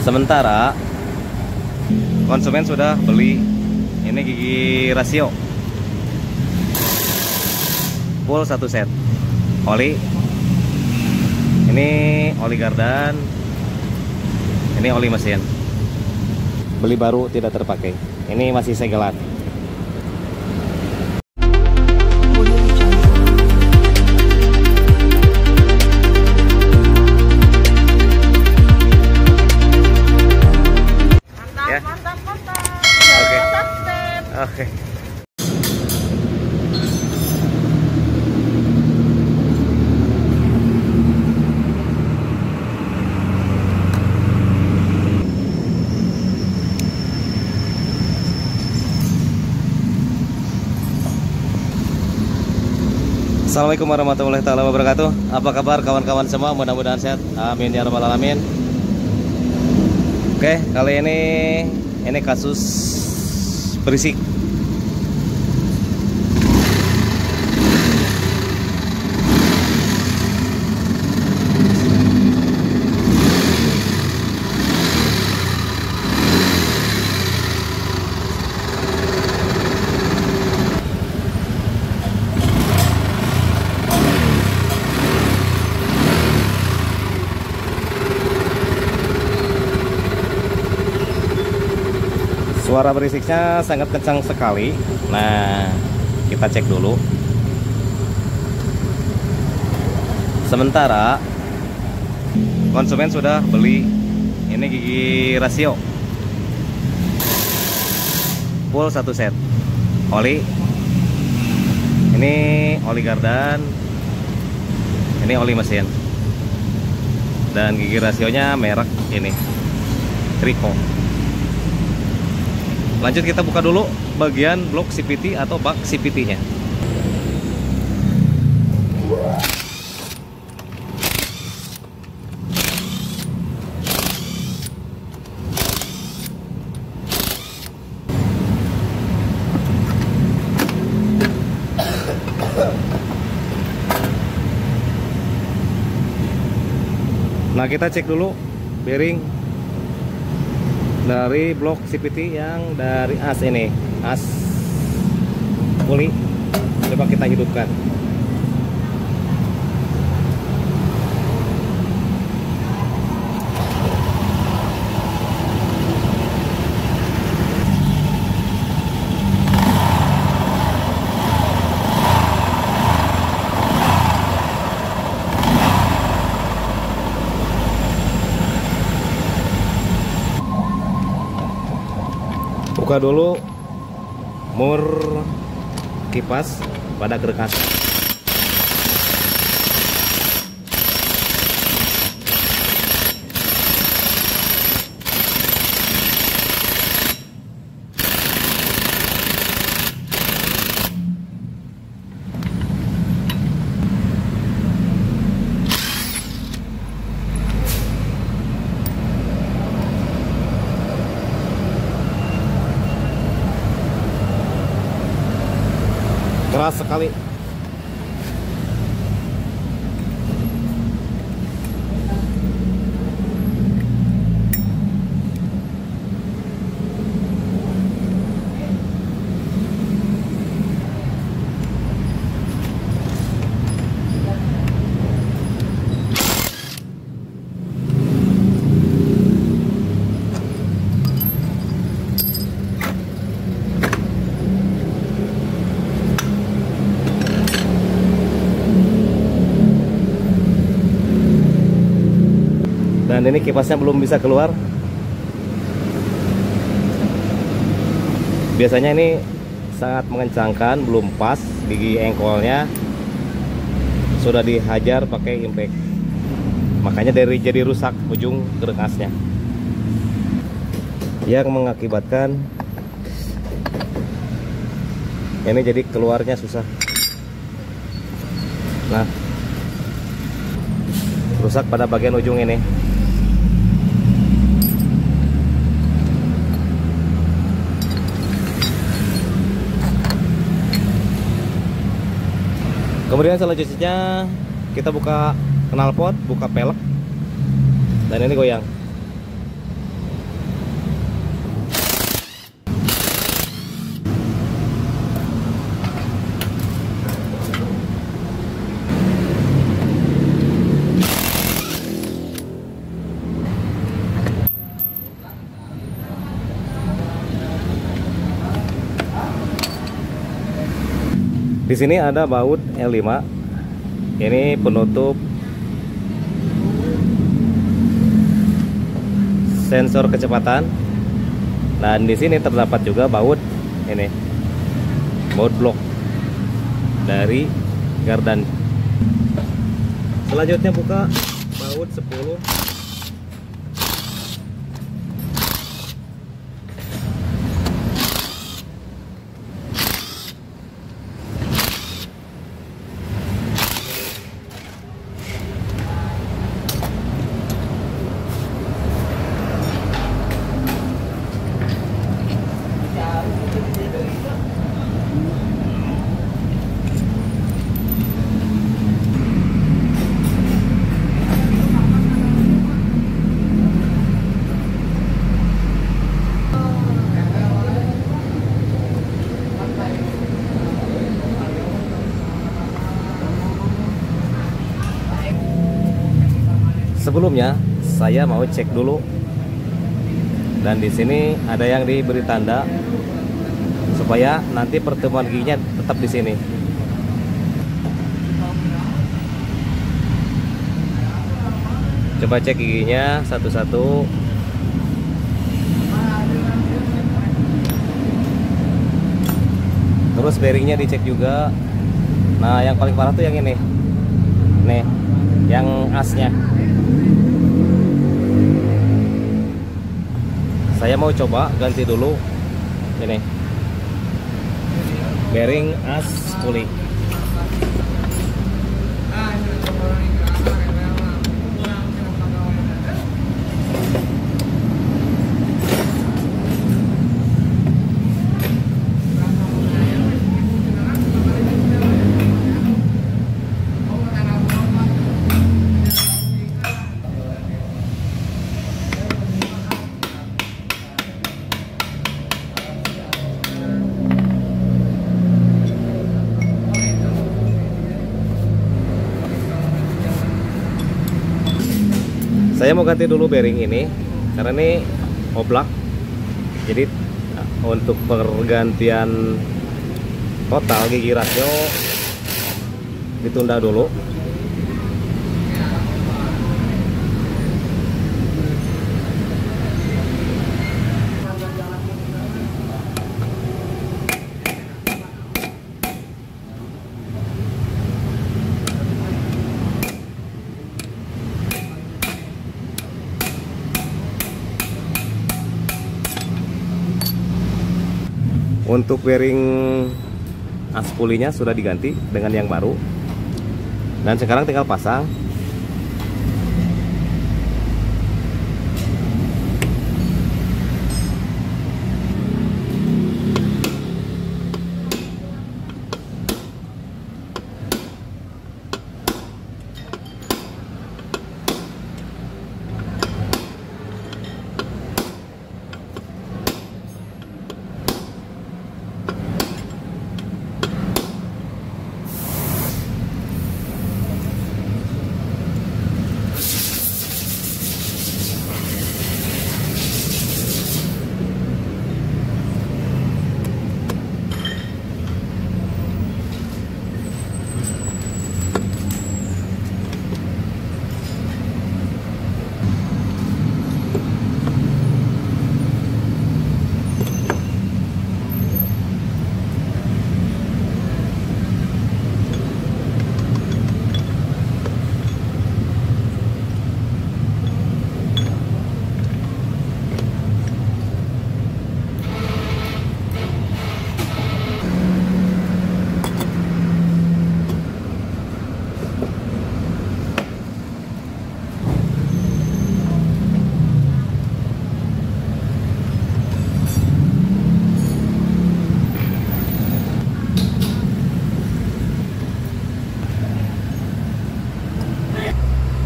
Sementara konsumen sudah beli ini gigi rasio full 1 set oli. Ini oli gardan, ini oli mesin. Beli baru tidak terpakai. Ini masih segelan. Ya. Mantap. Oke. Subscribe. Oke. Assalamualaikum warahmatullahi taala wabarakatuh. Apa kabar kawan-kawan semua? Mudah-mudahan sehat. Amin ya rabbal alamin. Oke, kali ini kasus berisik. Suara berisiknya sangat kencang sekali. Nah, kita cek dulu. Sementara konsumen sudah beli ini gigi rasio full 1 set oli. Ini oli gardan, ini oli mesin. Dan gigi rasionya merek ini Trico. Lanjut kita buka dulu bagian blok CVT atau bak CVT-nya. Nah, kita cek dulu bearing dari blok CVT yang dari as ini, as puli. Coba kita hidupkan. Buka dulu mur kipas pada gergas. Keras sekali. Dan ini kipasnya belum bisa keluar. Biasanya ini sangat mengencangkan, belum pas. Gigi engkolnya sudah dihajar pakai impact, makanya jadi rusak ujung gergasnya, yang mengakibatkan ini jadi keluarnya susah. Nah, rusak pada bagian ujung ini. Kemudian selanjutnya kita buka knalpot, buka pelek, dan ini goyang. Di sini ada baut L5. Ini penutup sensor kecepatan. Dan di sini terdapat juga baut ini, baut blok dari gardan. Selanjutnya buka baut 10. Sebelumnya saya mau cek dulu, dan di sini ada yang diberi tanda supaya nanti pertemuan giginya tetap di sini. Coba cek giginya satu-satu. Terus bearingnya dicek juga. Nah, yang paling parah tuh yang ini nih, yang asnya. Saya mau coba ganti dulu ini bearing as puli. Saya mau ganti dulu bearing ini karena ini oblak. Jadi untuk pergantian total gigi rasio ditunda dulu. Untuk bearing as pulinya sudah diganti dengan yang baru, dan sekarang tinggal pasang.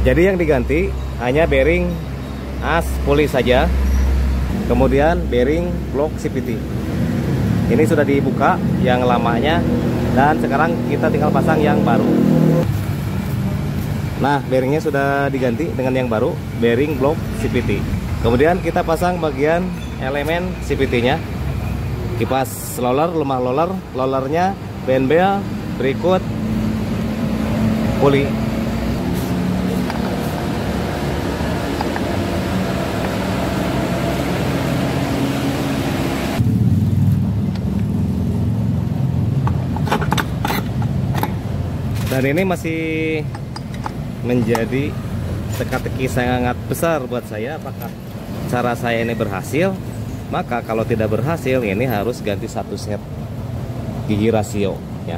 Jadi yang diganti hanya bearing as puli saja, kemudian bearing blok CVT. Ini sudah dibuka yang lamanya, dan sekarang kita tinggal pasang yang baru. Nah, bearingnya sudah diganti dengan yang baru, bearing blok CVT. Kemudian kita pasang bagian elemen CVT-nya, kipas roller, lemah roller, rollernya, benbel, berikut puli. Dan ini masih menjadi teka-teki sangat besar buat saya, apakah cara saya ini berhasil. Maka kalau tidak berhasil, ini harus ganti satu set gigi rasio ya.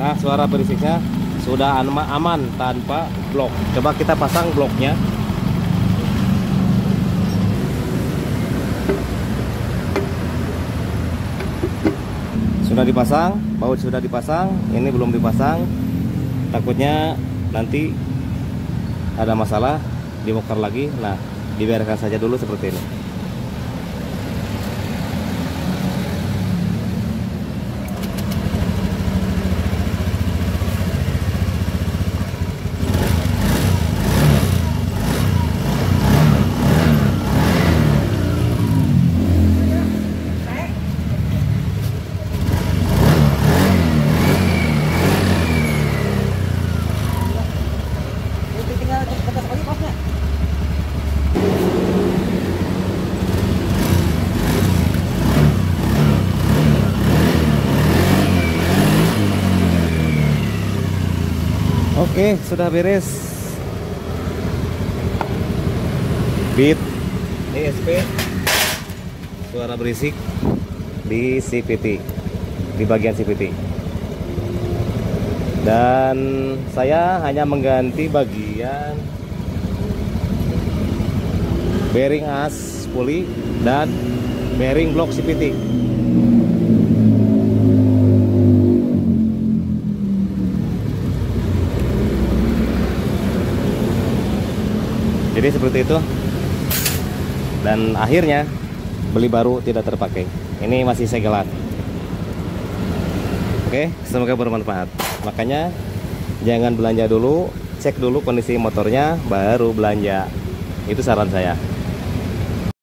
Nah, suara berisiknya sudah aman tanpa blok. Coba kita pasang bloknya. Sudah dipasang, baut sudah dipasang, ini belum dipasang. Takutnya nanti ada masalah, dibongkar lagi. Nah, dibiarkan saja dulu seperti ini. Oke, sudah beres. Beat ESP, suara berisik di CVT, di bagian CVT. Dan saya hanya mengganti bagian bearing as puli dan bearing blok CVT. Jadi seperti itu. Dan akhirnya beli baru tidak terpakai. Ini masih segelan. Oke, semoga bermanfaat. Makanya jangan belanja dulu, cek dulu kondisi motornya baru belanja. Itu saran saya.